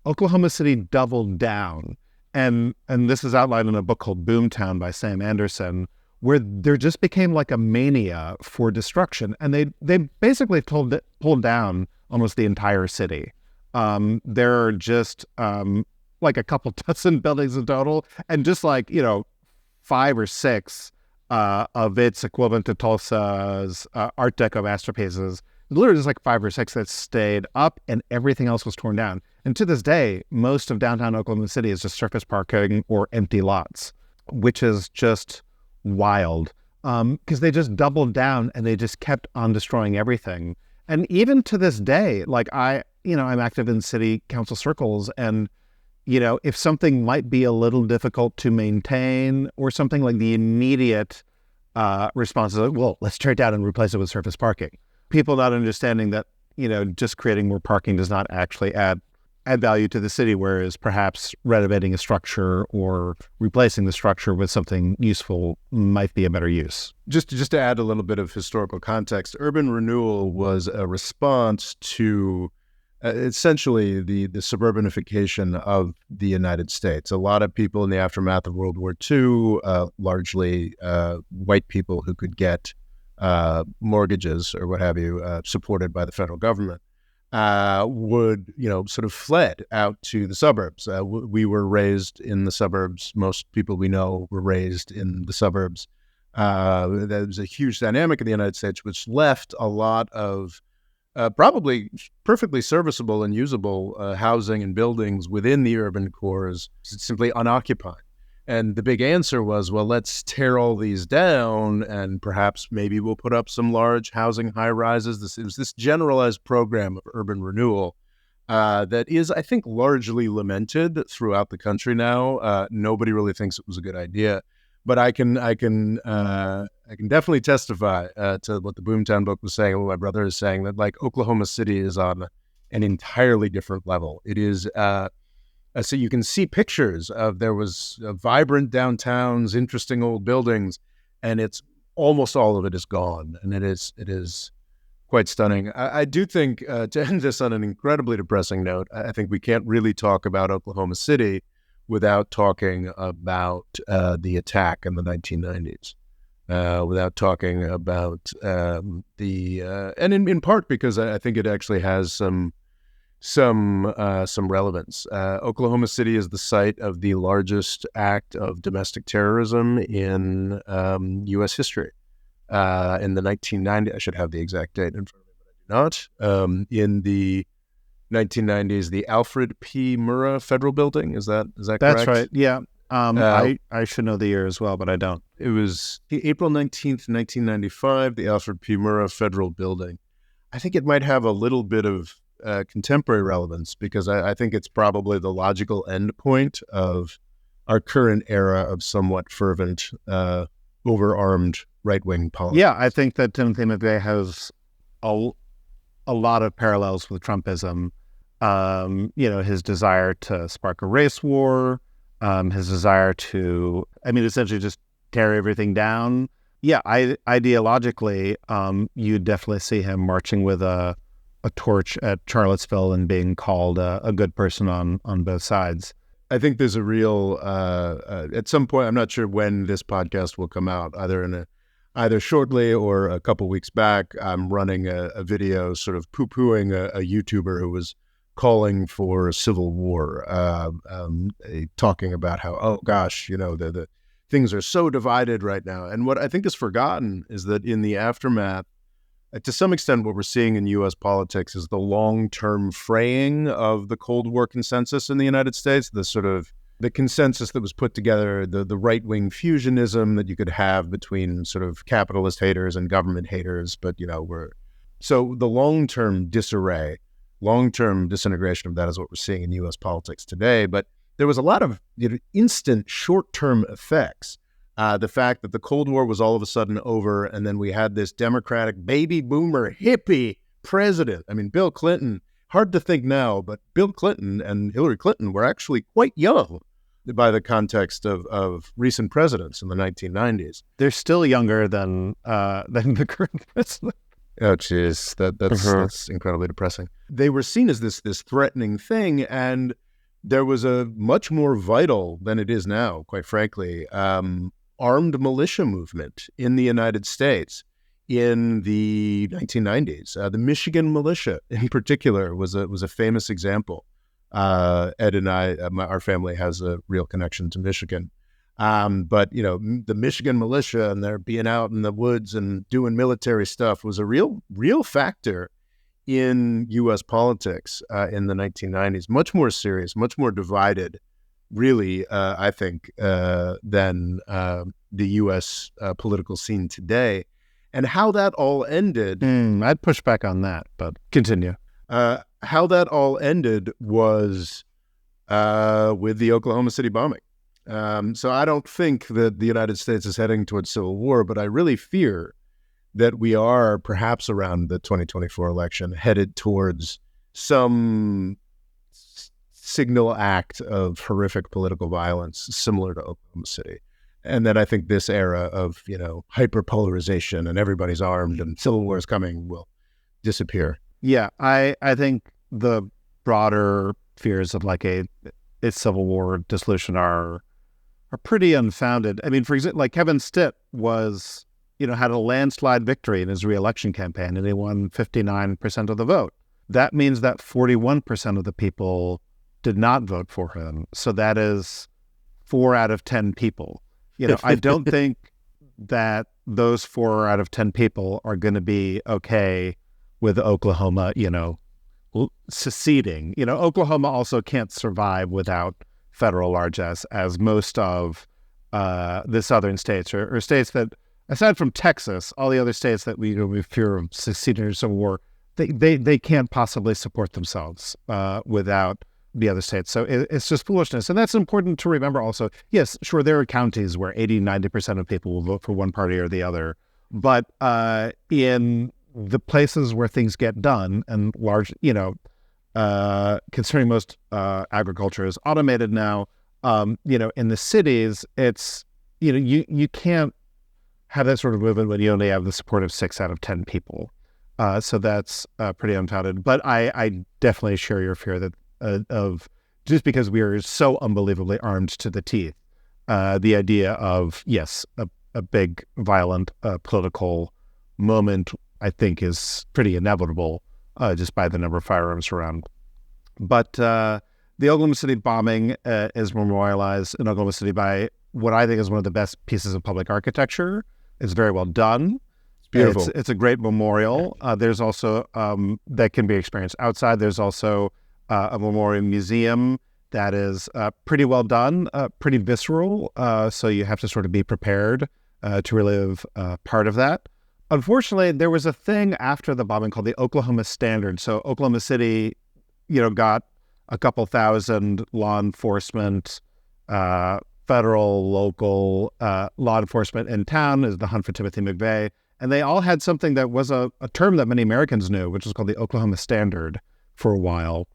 Oklahoma City doubled down. And this is outlined in a book called Boomtown by Sam Anderson, where there just became like a mania for destruction. And they basically pulled down almost the entire city. There are just like a couple dozen buildings in total, and just like, 5 or 6 of its equivalent to Tulsa's Art Deco masterpieces, literally just like 5 or 6 that stayed up, and everything else was torn down. And to this day, most of downtown Oklahoma City is just surface parking or empty lots, which is just wild, because they just doubled down and they just kept on destroying everything. And even to this day, like I'm active in city council circles, and if something might be a little difficult to maintain or something, like the immediate response is, well, let's tear it down and replace it with surface parking. People not understanding that, just creating more parking does not actually add value to the city, whereas perhaps renovating a structure or replacing the structure with something useful might be a better use. Just to add a little bit of historical context, urban renewal was a response to essentially the suburbanification of the United States. A lot of people in the aftermath of World War II, largely white people who could get mortgages or what have you, supported by the federal government, would, sort of fled out to the suburbs. We were raised in the suburbs. Most people we know were raised in the suburbs. There was a huge dynamic in the United States, which left a lot of probably perfectly serviceable and usable housing and buildings within the urban cores simply unoccupied. And the big answer was, well, let's tear all these down, and perhaps maybe we'll put up some large housing high-rises. It was this generalized program of urban renewal that is, I think, largely lamented throughout the country now. Nobody really thinks it was a good idea. But I can definitely testify to what the Boomtown book was saying, what my brother is saying, that like Oklahoma City is on an entirely different level. It is so you can see pictures of, there was vibrant downtowns, interesting old buildings, and it's almost all of it is gone, and it is quite stunning. I do think, to end this on an incredibly depressing note, I think we can't really talk about Oklahoma City without talking about the attack in the 1990s, without talking about and in part because I think it actually has some relevance. Oklahoma City is the site of the largest act of domestic terrorism in U.S. history. In the 1990s, I should have the exact date in front of me, but I do not. In the 1990s, the Alfred P. Murrah Federal Building. Is that correct? That's right. Yeah. I should know the year as well, but I don't. It was April 19th, 1995, the Alfred P. Murrah Federal Building. I think it might have a little bit of contemporary relevance because I think it's probably the logical endpoint of our current era of somewhat fervent, overarmed right-wing politics. Yeah, I think that Timothy McVeigh has a lot of parallels with Trumpism. His desire to spark a race war, his desire to, essentially just tear everything down. Yeah, ideologically, you definitely see him marching with a torch at Charlottesville and being called a good person on both sides. I think there's a real, at some point, I'm not sure when this podcast will come out, either shortly or a couple weeks back, I'm running a video sort of poo-pooing a YouTuber who was calling for a civil war, talking about how, oh gosh, the things are so divided right now. And what I think is forgotten is that in the aftermath, to some extent, what we're seeing in U.S. politics is the long-term fraying of the Cold War consensus in the United States, the consensus that was put together, the right-wing fusionism that you could have between sort of capitalist haters and government haters. But, so the long-term disarray, long-term disintegration of that is what we're seeing in U.S. politics today. But there was a lot of instant short-term effects. The fact that the Cold War was all of a sudden over, and then we had this Democratic baby boomer hippie president. Bill Clinton, hard to think now, but Bill Clinton and Hillary Clinton were actually quite young by the context of recent presidents in the 1990s. They're still younger than the current president. Oh, geez, that's incredibly depressing. They were seen as this threatening thing, and there was a much more vital than it is now, quite frankly, armed militia movement in the United States in the 1990s. The Michigan militia, in particular, was a famous example. Ed and I, our family has a real connection to Michigan. But the Michigan militia and their being out in the woods and doing military stuff was a real factor in U.S. politics in the 1990s. Much more serious, much more divided, really, I think, than the U.S. Political scene today. And how that all ended... I'd push back on that, but continue. How that all ended was with the Oklahoma City bombing. So I don't think that the United States is heading towards civil war, but I really fear that we are, perhaps around the 2024 election, headed towards some signal act of horrific political violence similar to Oklahoma City. And then I think this era of, hyperpolarization and everybody's armed and civil war is coming will disappear. Yeah, I think the broader fears of like a civil war dissolution are pretty unfounded. For example, like Kevin Stitt was, had a landslide victory in his re-election campaign, and he won 59% of the vote. That means that 41% of the people did not vote for him. So that is 4 out of 10 people. I don't think that those 4 out of 10 people are going to be okay with Oklahoma, seceding. Oklahoma also can't survive without federal largesse, as most of the southern states or states that, aside from Texas, all the other states that we fear of seceding or civil war, they can't possibly support themselves without the other states. So it's just foolishness. And that's important to remember also. Yes, sure, there are counties where 80-90% of people will vote for one party or the other. But in the places where things get done and large, considering most agriculture is automated now, in the cities, it's, you can't have that sort of movement when you only have the support of 6 out of 10 people. So that's pretty unfounded. But I definitely share your fear that of just because we are so unbelievably armed to the teeth, the idea of, yes, a big violent political moment, I think, is pretty inevitable just by the number of firearms around. But the Oklahoma City bombing is memorialized in Oklahoma City by what I think is one of the best pieces of public architecture. It's very well done. beautiful. It's a great memorial. There's also that can be experienced outside. There's also a memorial museum that is pretty well done, pretty visceral. So you have to sort of be prepared to relive part of that. Unfortunately, there was a thing after the bombing called the Oklahoma Standard. So Oklahoma City, got a couple thousand law enforcement, federal, local law enforcement in town, is the hunt for Timothy McVeigh. And they all had something that was a term that many Americans knew, which was called the Oklahoma Standard for a while.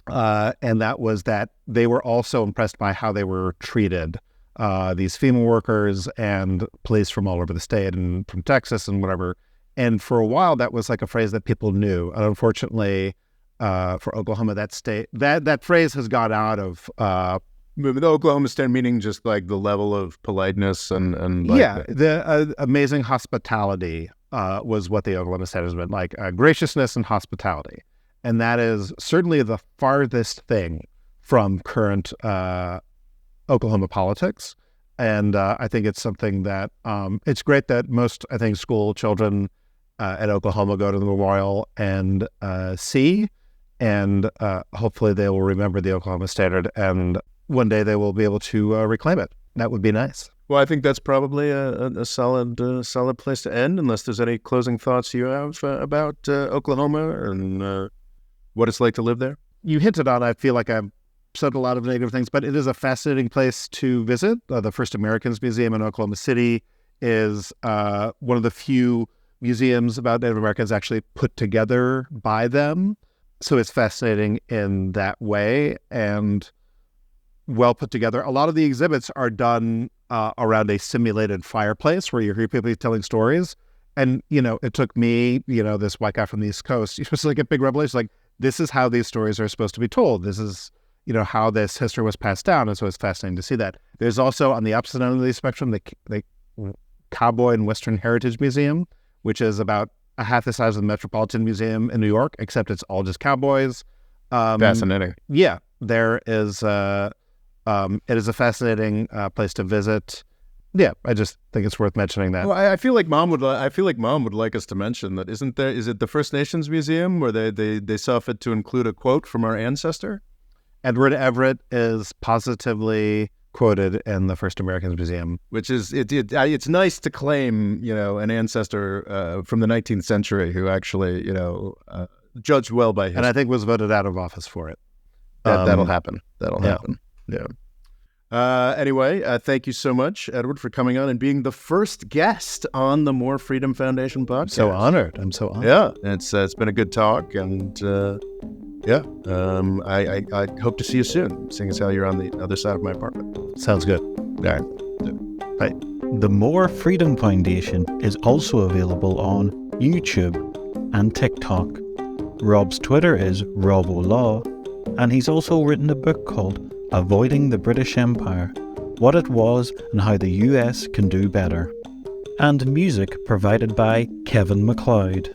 And that was that they were also impressed by how they were treated. These FEMA workers and police from all over the state and from Texas and whatever. And for a while, that was like a phrase that people knew. And unfortunately, for Oklahoma, that phrase has gone out of... the Oklahoma Standard, meaning just like the level of politeness and like the amazing hospitality was what the Oklahoma Standard has been like, graciousness and hospitality. And that is certainly the farthest thing from current Oklahoma politics. And I think it's something that it's great that most, I think, school children at Oklahoma go to the memorial and see, and hopefully they will remember the Oklahoma Standard, and one day they will be able to reclaim it. That would be nice. Well, I think that's probably a solid place to end, unless there's any closing thoughts you have about Oklahoma and what it's like to live there. You hinted on, I feel like I've said a lot of negative things, but it is a fascinating place to visit. The First Americans Museum in Oklahoma City is one of the few museums about Native Americans actually put together by them. So it's fascinating in that way and well put together. A lot of the exhibits are done around a simulated fireplace where you hear people telling stories. And, it took me, this white guy from the East Coast, it was like a big revelation, like, this is how these stories are supposed to be told. This is, how this history was passed down. And so it's fascinating to see that. There's also, on the opposite end of the spectrum, the Cowboy and Western Heritage Museum, which is about a half the size of the Metropolitan Museum in New York, except it's all just cowboys. Fascinating. Yeah, there is, it is a fascinating place to visit. Yeah, I just think it's worth mentioning that. Well, I feel like Mom would. I feel like Mom would like us to mention that. Isn't there? Is it the First Nations Museum where they saw fit to include a quote from our ancestor? Edward Everett is positively quoted in the First Americans Museum, which is it's nice to claim an ancestor from the 19th century who actually judged well by history. And I think was voted out of office for it. That'll happen. That'll happen. Yeah. Anyway, thank you so much, Edward, for coming on and being the first guest on the More Freedom Foundation podcast. I'm so honored. Yeah, it's been a good talk, and I hope to see you soon, seeing as how you're on the other side of my apartment. Sounds good. All right. Bye. The More Freedom Foundation is also available on YouTube and TikTok. Rob's Twitter is RobOLaw, and he's also written a book called Avoiding the British Empire, What It Was and How the US Can Do Better. And music provided by Kevin MacLeod.